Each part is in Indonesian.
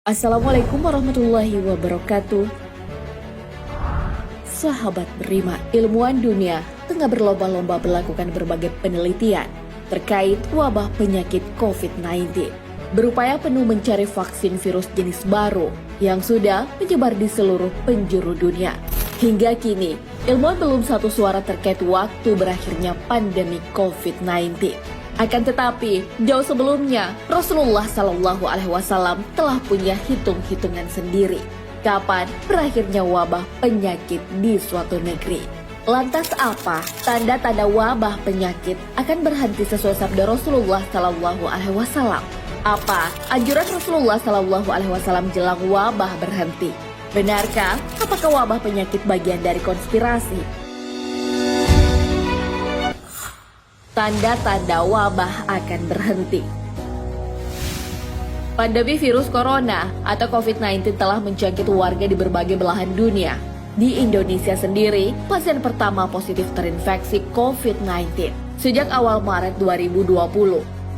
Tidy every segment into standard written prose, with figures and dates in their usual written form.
Assalamualaikum warahmatullahi wabarakatuh. Sahabat Berima, ilmuwan dunia tengah berlomba-lomba melakukan berbagai penelitian terkait wabah penyakit COVID-19. Berupaya penuh mencari vaksin virus jenis baru yang sudah menyebar di seluruh penjuru dunia. Hingga kini, ilmuwan belum satu suara terkait waktu berakhirnya pandemi COVID-19. Akan tetapi, jauh sebelumnya, Rasulullah SAW telah punya hitung-hitungan sendiri kapan berakhirnya wabah penyakit di suatu negeri. Lantas apa tanda-tanda wabah penyakit akan berhenti sesuai sabda Rasulullah SAW? Apa anjuran Rasulullah SAW jelang wabah berhenti? Benarkah apakah wabah penyakit bagian dari konspirasi? Tanda-tanda wabah akan berhenti. Pandemi virus corona atau COVID-19 telah menjangkit warga di berbagai belahan dunia. Di Indonesia sendiri, pasien pertama positif terinfeksi COVID-19 sejak awal Maret 2020.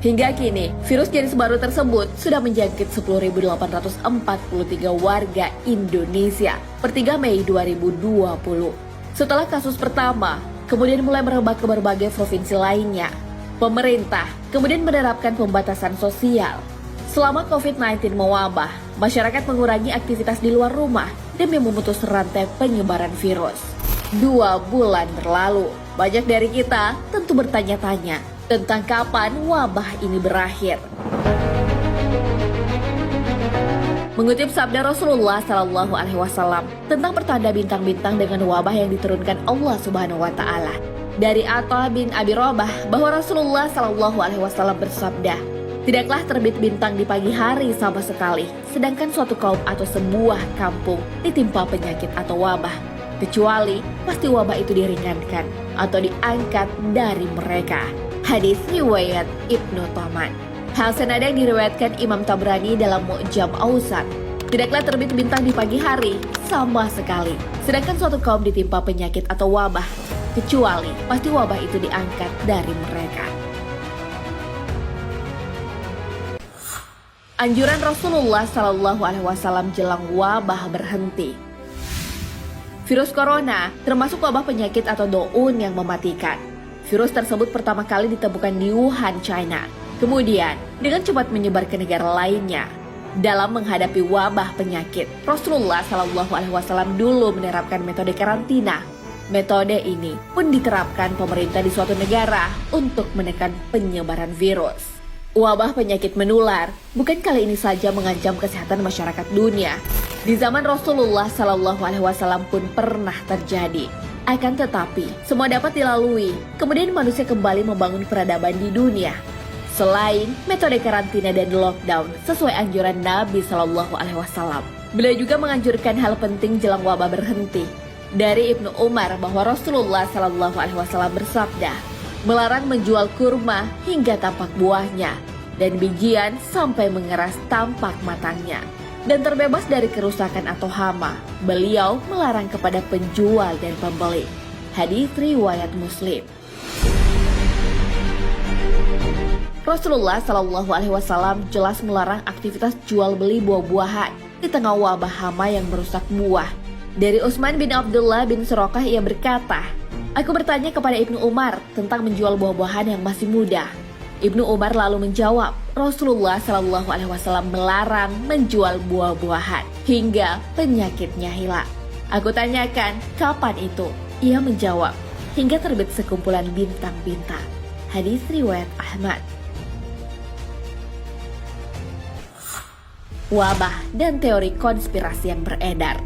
Hingga kini, virus jenis baru tersebut sudah menjangkit 10.843 warga Indonesia per 3 Mei 2020. Setelah kasus pertama, kemudian mulai merebak ke berbagai provinsi lainnya. Pemerintah kemudian menerapkan pembatasan sosial. Selama COVID-19 mewabah, masyarakat mengurangi aktivitas di luar rumah demi memutus rantai penyebaran virus. 2 bulan berlalu, banyak dari kita tentu bertanya-tanya tentang kapan wabah ini berakhir. Mengutip sabda Rasulullah SAW tentang pertanda bintang-bintang dengan wabah yang diturunkan Allah Subhanahu Wa Taala. Dari Atha bin Abi Rabah bahwa Rasulullah SAW bersabda, tidaklah terbit bintang di pagi hari sama sekali, sedangkan suatu kaum atau sebuah kampung ditimpa penyakit atau wabah, kecuali pasti wabah itu diringankan atau diangkat dari mereka. Hadis riwayat Ibnu Taman. Hal senada yang diriwayatkan Imam Tabrani dalam Mu'jam Awsat. Tidaklah terbit bintang di pagi hari sama sekali, sedangkan suatu kaum ditimpa penyakit atau wabah, kecuali pasti wabah itu diangkat dari mereka. Anjuran Rasulullah SAW jelang wabah berhenti. Virus corona termasuk wabah penyakit atau doun yang mematikan. Virus tersebut pertama kali ditemukan di Wuhan, China. Kemudian, dengan cepat menyebar ke negara lainnya. Dalam menghadapi wabah penyakit, Rasulullah SAW dulu menerapkan metode karantina. Metode ini pun diterapkan pemerintah di suatu negara untuk menekan penyebaran virus. Wabah penyakit menular bukan kali ini saja mengancam kesehatan masyarakat dunia. Di zaman Rasulullah SAW pun pernah terjadi. Akan tetapi, semua dapat dilalui. Kemudian manusia kembali membangun peradaban di dunia. Selain metode karantina dan lockdown sesuai anjuran Nabi SAW, beliau juga menganjurkan hal penting jelang wabah berhenti. Dari Ibnu Umar bahwa Rasulullah SAW bersabda, melarang menjual kurma hingga tampak buahnya, dan bijian sampai mengeras tampak matangnya, dan terbebas dari kerusakan atau hama. Beliau melarang kepada penjual dan pembeli. Hadis riwayat Muslim. Rasulullah SAW jelas melarang aktivitas jual beli buah-buahan di tengah wabah hama yang merusak buah. Dari Utsman bin Abdullah bin Suraqah ia berkata, aku bertanya kepada Ibnu Umar tentang menjual buah-buahan yang masih muda. Ibnu Umar lalu menjawab, Rasulullah SAW melarang menjual buah-buahan hingga penyakitnya hilang. Aku tanyakan, kapan itu? Ia menjawab, hingga terbit sekumpulan bintang-bintang. Hadis riwayat Ahmad. Wabah dan teori konspirasi yang beredar.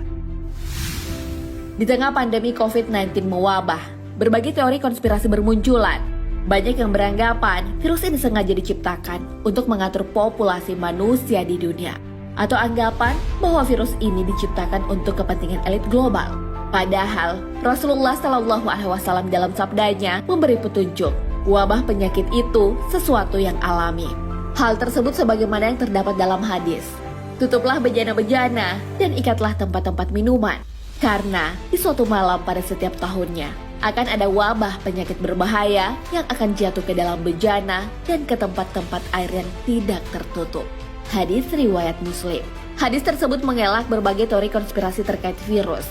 Di tengah pandemi COVID-19 mewabah, berbagai teori konspirasi bermunculan. Banyak yang beranggapan virus ini sengaja diciptakan untuk mengatur populasi manusia di dunia, atau anggapan bahwa virus ini diciptakan untuk kepentingan elit global. Padahal Rasulullah SAW dalam sabdanya memberi petunjuk wabah penyakit itu sesuatu yang alami. Hal tersebut sebagaimana yang terdapat dalam hadis. Tutuplah bejana-bejana dan ikatlah tempat-tempat minuman, karena di suatu malam pada setiap tahunnya akan ada wabah penyakit berbahaya yang akan jatuh ke dalam bejana dan ke tempat-tempat air yang tidak tertutup. Hadis riwayat Muslim. Hadis tersebut mengelak berbagai teori konspirasi terkait virus.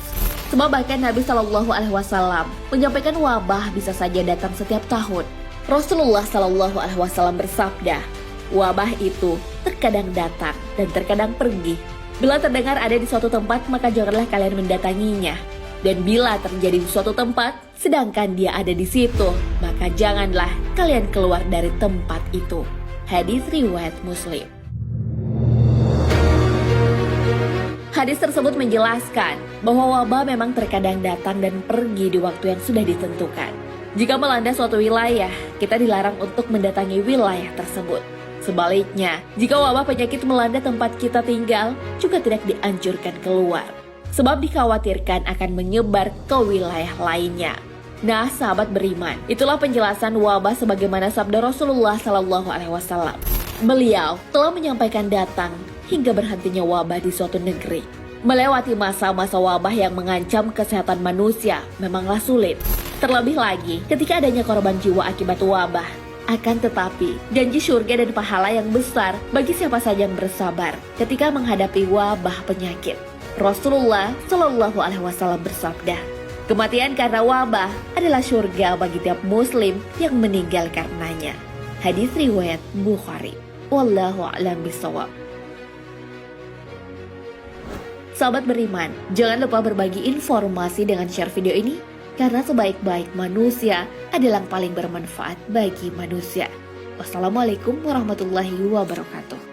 Sebab bahkan Nabi Shallallahu Alaihi Wasallam menyampaikan wabah bisa saja datang setiap tahun. Rasulullah Shallallahu Alaihi Wasallam bersabda, wabah itu terkadang datang dan terkadang pergi. Bila terdengar ada di suatu tempat, maka janganlah kalian mendatanginya. Dan bila terjadi di suatu tempat, sedangkan dia ada di situ, maka janganlah kalian keluar dari tempat itu. Hadis riwayat Muslim. Hadis tersebut menjelaskan bahwa wabah memang terkadang datang dan pergi di waktu yang sudah ditentukan. Jika melanda suatu wilayah, kita dilarang untuk mendatangi wilayah tersebut. Sebaliknya, jika wabah penyakit melanda tempat kita tinggal, juga tidak dianjurkan keluar. Sebab dikhawatirkan akan menyebar ke wilayah lainnya. Nah, sahabat beriman, itulah penjelasan wabah sebagaimana sabda Rasulullah SAW. Beliau telah menyampaikan datang hingga berhentinya wabah di suatu negeri. Melewati masa-masa wabah yang mengancam kesehatan manusia memanglah sulit. Terlebih lagi ketika adanya korban jiwa akibat wabah. Akan tetapi, janji surga dan pahala yang besar bagi siapa saja yang bersabar ketika menghadapi wabah penyakit. Rasulullah Shallallahu Alaihi Wasallam bersabda, kematian karena wabah adalah surga bagi tiap muslim yang meninggal karenanya. Hadis riwayat Bukhari. Wallahu a'lam bishawab. Sahabat beriman, jangan lupa berbagi informasi dengan share video ini, karena sebaik-baik manusia adalah yang paling bermanfaat bagi manusia. Wassalamualaikum warahmatullahi wabarakatuh.